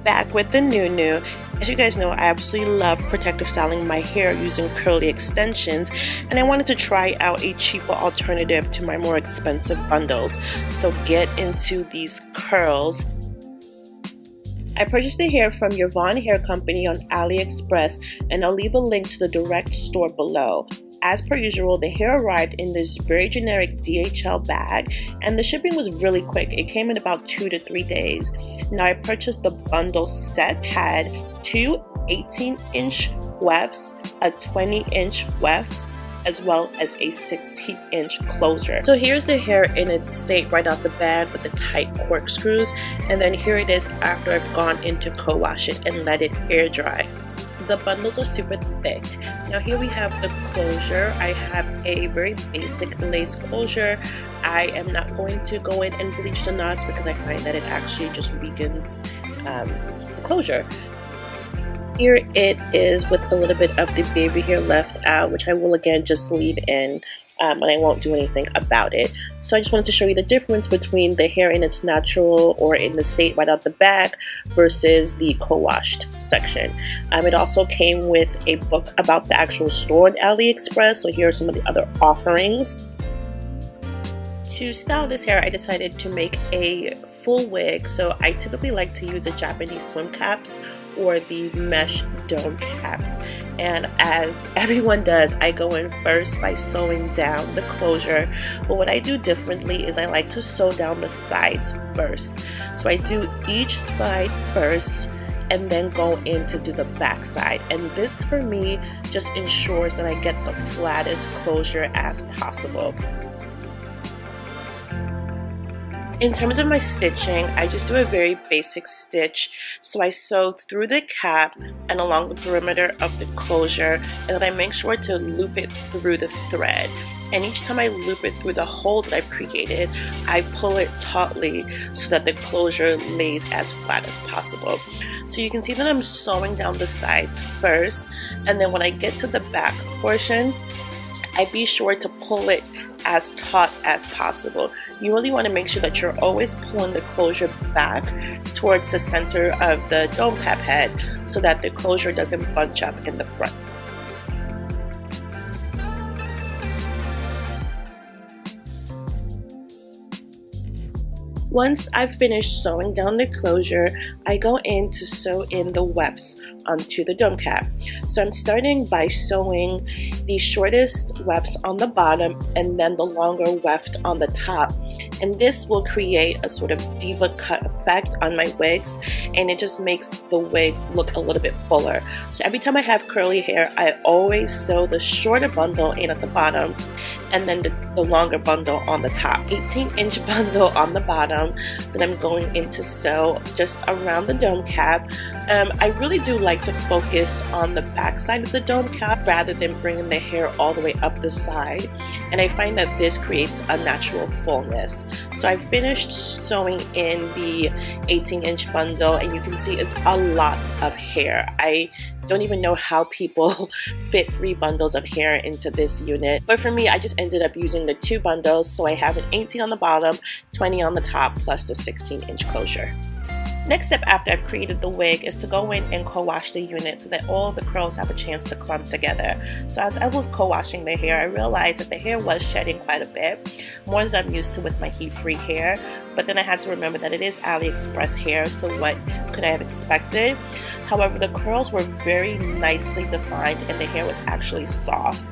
back with the new. As you guys know, I absolutely love protective styling my hair using curly extensions, and I wanted to try out a cheaper alternative to my more expensive bundles. So get into these curls. I purchased the hair from Yvonne Hair Company on AliExpress, and I'll leave a link to the direct store below. As per usual, the hair arrived in this very generic DHL bag, and the shipping was really quick. It came in about 2 to 3 days. Now I purchased the bundle set, had two 18-inch wefts, a 20-inch weft, as well as a 16-inch closure. So here's the hair in its state right out the bag with the tight corkscrews, and then here it is after I've gone in to co-wash it and let it air dry. The bundles are super thick. Now here we have the closure. I have a very basic lace closure. I am not going to go in and bleach the knots because I find that it actually just weakens the closure. Here it is with a little bit of the baby hair left out, which I will again just leave in, and I won't do anything about it. So I just wanted to show you the difference between the hair in its natural or in the state right out the bag versus the co-washed section. It also came with a book about the actual store on AliExpress, so here are some of the other offerings. To style this hair, I decided to make a full wig, so I typically like to use the Japanese swim caps or the mesh dome caps, and as everyone does, I go in first by sewing down the closure, but what I do differently is I like to sew down the sides first. So I do each side first and then go in to do the back side, and this for me just ensures that I get the flattest closure as possible. In terms of my stitching, I just do a very basic stitch. So I sew through the cap and along the perimeter of the closure, and then I make sure to loop it through the thread. And each time I loop it through the hole that I've created, I pull it tautly so that the closure lays as flat as possible. So you can see that I'm sewing down the sides first, and then when I get to the back portion, I be sure to pull it as taut as possible. You really want to make sure that you're always pulling the closure back towards the center of the dome cap head so that the closure doesn't bunch up in the front. Once I've finished sewing down the closure, I go in to sew in the wefts onto the dome cap. So I'm starting by sewing the shortest wefts on the bottom and then the longer weft on the top. And this will create a sort of diva cut effect on my wigs, and it just makes the wig look a little bit fuller. So every time I have curly hair, I always sew the shorter bundle in at the bottom and then the longer bundle on the top. 18-inch bundle on the bottom, then I'm going in to sew just around the dome cap. I really do like to focus on the back side of the dome cap rather than bringing the hair all the way up the side, and I find that this creates a natural fullness. So I finished sewing in the 18-inch bundle, and you can see it's a lot of hair. I don't even know how people fit 3 bundles of hair into this unit, but for me, I just ended up using the 2 bundles, so I have an 18 on the bottom, 20 on the top, plus the 16-inch closure. Next step after I've created the wig is to go in and co-wash the unit so that all the curls have a chance to clump together. So as I was co-washing the hair, I realized that the hair was shedding quite a bit, more than I'm used to with my heat-free hair, but then I had to remember that it is AliExpress hair, so what could I have expected? However, the curls were very nicely defined and the hair was actually soft.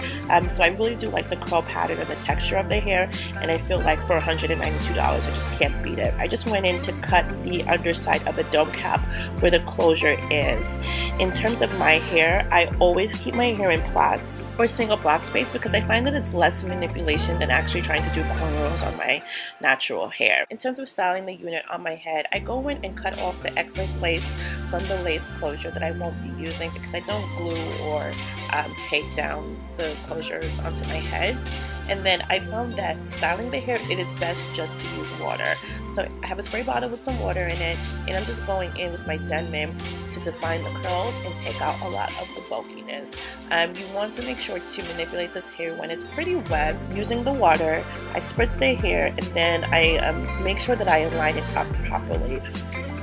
So I really do like the curl pattern and the texture of the hair, and I feel like for $192, I just can't beat it. I just went in to cut the underside of the dome cap where the closure is. In terms of my hair, I always keep my hair in plaits or single block space because I find that it's less manipulation than actually trying to do cornrows on my natural hair. In terms of styling the unit on my head, I go in and cut off the excess lace from the lace closure that I won't be using because I don't glue or tape down the closures onto my head. And then I found that styling the hair, it is best just to use water. So I have a spray bottle with some water in it, and I'm just going in with my denim to define the curls and take out a lot of the bulkiness. You want to make sure to manipulate this hair when it's pretty wet. Using the water, I spritz the hair and then I make sure that I align it up properly.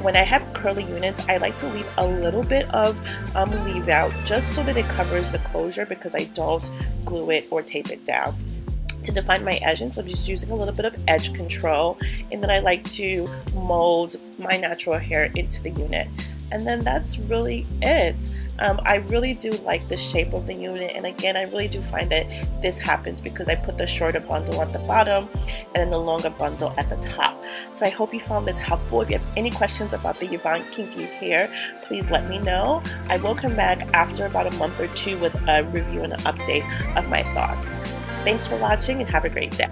when I have curly units, I like to leave a little bit of leave out just so that it covers the closure, because I don't glue it or tape it down. To define my edgings, I'm just using a little bit of edge control, and then I like to mold my natural hair into the unit. And then that's really it. I really do like the shape of the unit, and again, I really do find that this happens because I put the shorter bundle at the bottom and then the longer bundle at the top. So I hope you found this helpful. If you have any questions about the Yvonne Kinky hair, please let me know. I will come back after about a month or two with a review and an update of my thoughts. Thanks for watching and have a great day.